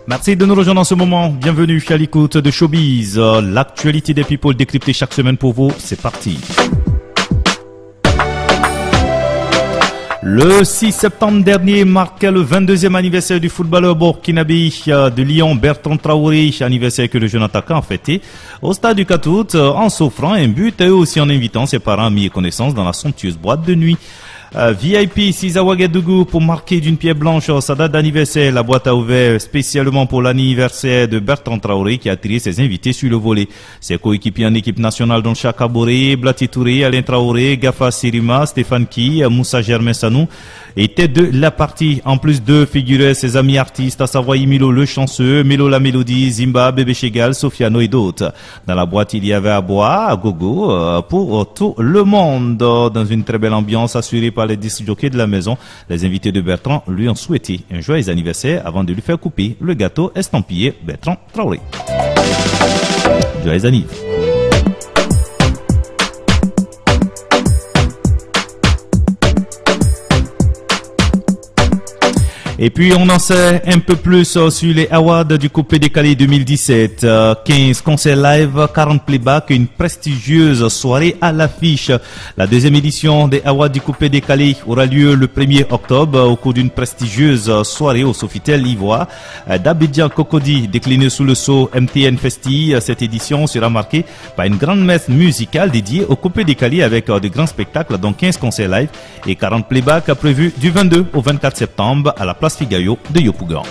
Merci de nous rejoindre en ce moment. Bienvenue à l'écoute de Showbiz. L'actualité des people décryptée chaque semaine pour vous. C'est parti. Le 6 septembre dernier marquait le 22e anniversaire du footballeur burkinabé de Lyon, Bertrand Traoré, anniversaire que le jeune attaquant a fêté au stade du Katout en s'offrant un but et aussi en invitant ses parents, amis et connaissances dans la somptueuse boîte de nuit. VIP 6 à Ouagadougou pour marquer d'une pierre blanche sa date d'anniversaire. La boîte a ouvert spécialement pour l'anniversaire de Bertrand Traoré qui a attiré ses invités sur le volet. Ses coéquipiers en équipe nationale dont Chaka Boré, Blati Touré, Alain Traoré, Gafa Sirima, Stéphane Ki, Moussa Germain Sanou étaient de la partie. En plus de figurer ses amis artistes, à savoir Milo le chanceux, Melo la mélodie, Zimba, Bébé Chegal, Sofiano et d'autres. Dans la boîte, il y avait à boire, à gogo, pour tout le monde. Dans une très belle ambiance assurée par les disc jockeys de la maison, les invités de Bertrand lui ont souhaité un joyeux anniversaire avant de lui faire couper le gâteau estampillé Bertrand Traoré. Joyeux anniversaire. Et puis on en sait un peu plus sur les awards du Coupé décalé 2017. 15 concerts live, 40 playbacks, une prestigieuse soirée à l'affiche. La deuxième édition des awards du Coupé décalé aura lieu le 1er octobre au cours d'une prestigieuse soirée au Sofitel Ivoire d'Abidjan Cocody, déclinée sous le sceau MTN Festi. Cette édition sera marquée par une grande messe musicale dédiée au Coupé décalé avec de grands spectacles, dont 15 concerts live et 40 playbacks prévus du 22 au 24 septembre à la place Figayo de Yopougon.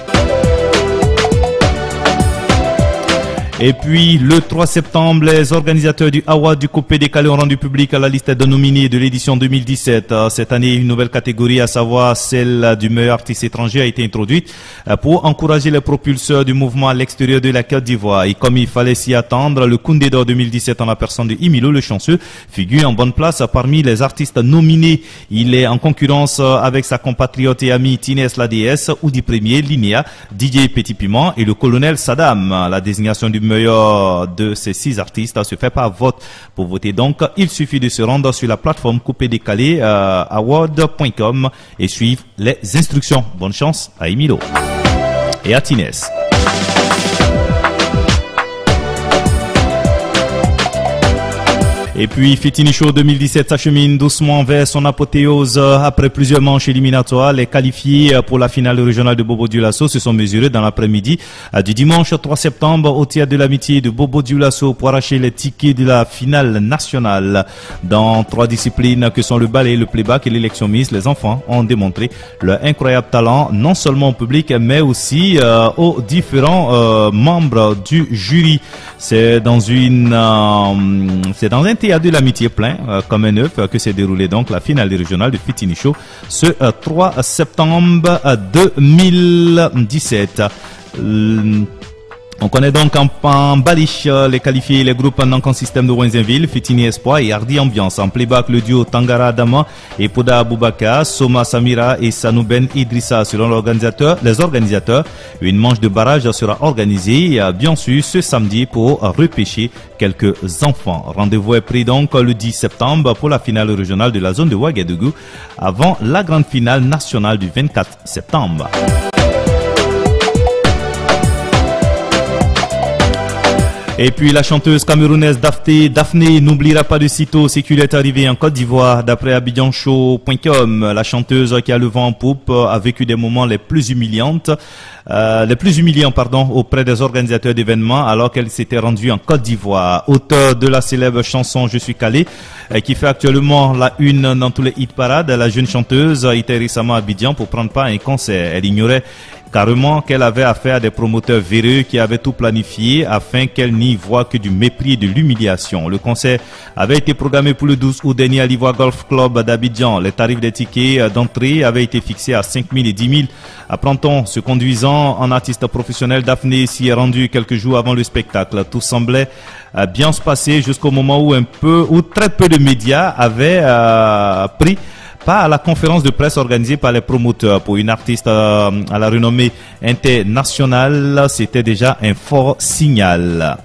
Et puis, le 3 septembre, les organisateurs du Award du Coupé décalé ont rendu public à la liste de nominés de l'édition 2017. Cette année, une nouvelle catégorie, à savoir celle du meilleur artiste étranger, a été introduite pour encourager les propulseurs du mouvement à l'extérieur de la Côte d'Ivoire. Et comme il fallait s'y attendre, le Koundé d'Or 2017 en la personne de Imilo le chanceux figure en bonne place parmi les artistes nominés. Il est en concurrence avec sa compatriote et amie Tinès la déesse, Oudi Premier, Linéa, DJ Petit Piment et le colonel Saddam. La désignation du meilleur de ces 6 artistes se fait par vote. Pour voter donc, il suffit de se rendre sur la plateforme Coupé décalé award.com et suivre les instructions. Bonne chance à Emilo et à Tinès. Et puis, Fitini Show 2017 s'achemine doucement vers son apothéose après plusieurs manches éliminatoires. Les qualifiés pour la finale régionale de Bobo Dioulasso se sont mesurés dans l'après-midi du dimanche 3 septembre au Théâtre de l'Amitié de Bobo Dioulasso pour arracher les tickets de la finale nationale. Dans 3 disciplines que sont le ballet, le playback et l'élection Miss, les enfants ont démontré leur incroyable talent, non seulement au public, mais aussi aux différents membres du jury. C'est dans un théâtre de l'Amitié plein comme un œuf que s'est déroulée donc la finale régionale de Fitini Show ce 3 septembre 2017. On connaît donc en baliche les qualifiés, les groupes Nankan System de Wenzenville, Fitini Espoir et Hardy Ambiance. En playback, le duo Tangara Adama et Poda Aboubaka, Soma Samira et Sanouben Idrissa. Selon les organisateurs, une manche de barrage sera organisée bien sûr ce samedi pour repêcher quelques enfants. Rendez-vous est pris donc le 10 septembre pour la finale régionale de la zone de Ouagadougou avant la grande finale nationale du 24 septembre. Et puis la chanteuse camerounaise Daphné n'oubliera pas de sitôt ce qui lui est arrivé en Côte d'Ivoire. D'après abidjanshow.com, la chanteuse qui a le vent en poupe a vécu des moments les plus humiliants auprès des organisateurs d'événements alors qu'elle s'était rendue en Côte d'Ivoire. Auteur de la célèbre chanson Je suis calé, qui fait actuellement la une dans tous les hit parades, la jeune chanteuse était récemment à Abidjan pour prendre part à un concert. Elle ignorait carrément qu'elle avait affaire à des promoteurs véreux qui avaient tout planifié afin qu'elle n'y voie que du mépris et de l'humiliation. Le concert avait été programmé pour le 12 août dernier à l'Ivoire Golf Club d'Abidjan. Les tarifs des tickets d'entrée avaient été fixés à 5 000 et 10 000. Apprend-on, se conduisant en artiste professionnel, Daphné s'y est rendue quelques jours avant le spectacle. Tout semblait bien se passer jusqu'au moment où très peu de médias avaient pris part à la conférence de presse organisée par les promoteurs. Pour une artiste à la renommée internationale, c'était déjà un fort signal.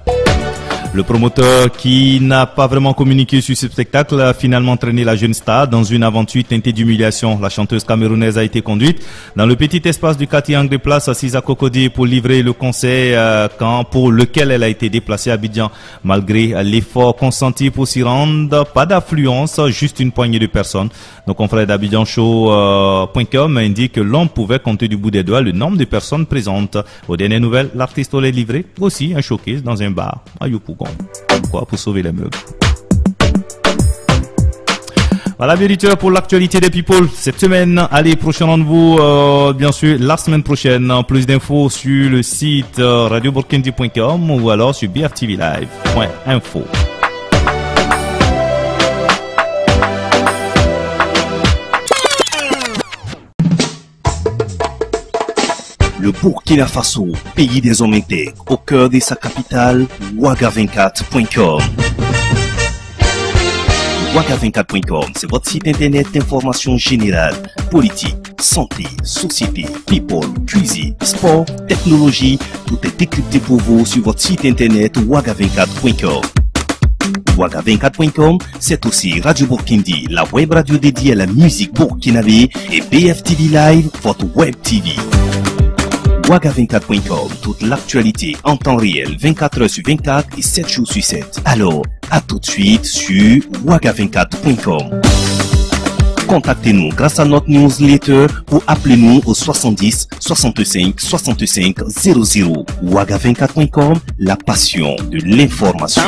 Le promoteur qui n'a pas vraiment communiqué sur ce spectacle a finalement traîné la jeune star dans une aventure teintée d'humiliation. La chanteuse camerounaise a été conduite dans le petit espace du quartier Anglais Place assise à Cocody pour livrer le concert pour lequel elle a été déplacée à Abidjan. Malgré l'effort consenti pour s'y rendre, pas d'affluence, juste une poignée de personnes. Nos confrères d'Abidjan Show.com indiquent que l'on pouvait compter du bout des doigts le nombre de personnes présentes. Aux dernières nouvelles, l'artiste aurait livré aussi un showcase dans un bar à Yopougon. Pourquoi? Pour sauver les meubles. Voilà, bien auditeurs, pour l'actualité des people cette semaine. Allez, prochain rendez-vous, bien sûr, la semaine prochaine. Plus d'infos sur le site radioburkindi.com ou alors sur bftvlive.info. Le Burkina Faso, pays des hommes intègres, au cœur de sa capitale, Ouaga24.com. Ouaga24.com, c'est votre site internet d'information générale, politique, santé, société, people, cuisine, sport, technologie. Tout est décrypté pour vous sur votre site internet Ouaga24.com. Ouaga24.com, c'est aussi Radio Burkindi, la web radio dédiée à la musique burkinabé, et BFTV Live, votre web TV. Ouaga24.com, toute l'actualité en temps réel, 24 heures sur 24 et 7 jours sur 7. Alors, à tout de suite sur Ouaga24.com. Contactez-nous grâce à notre newsletter ou appelez-nous au 70 65 65 00. Ouaga24.com, la passion de l'information.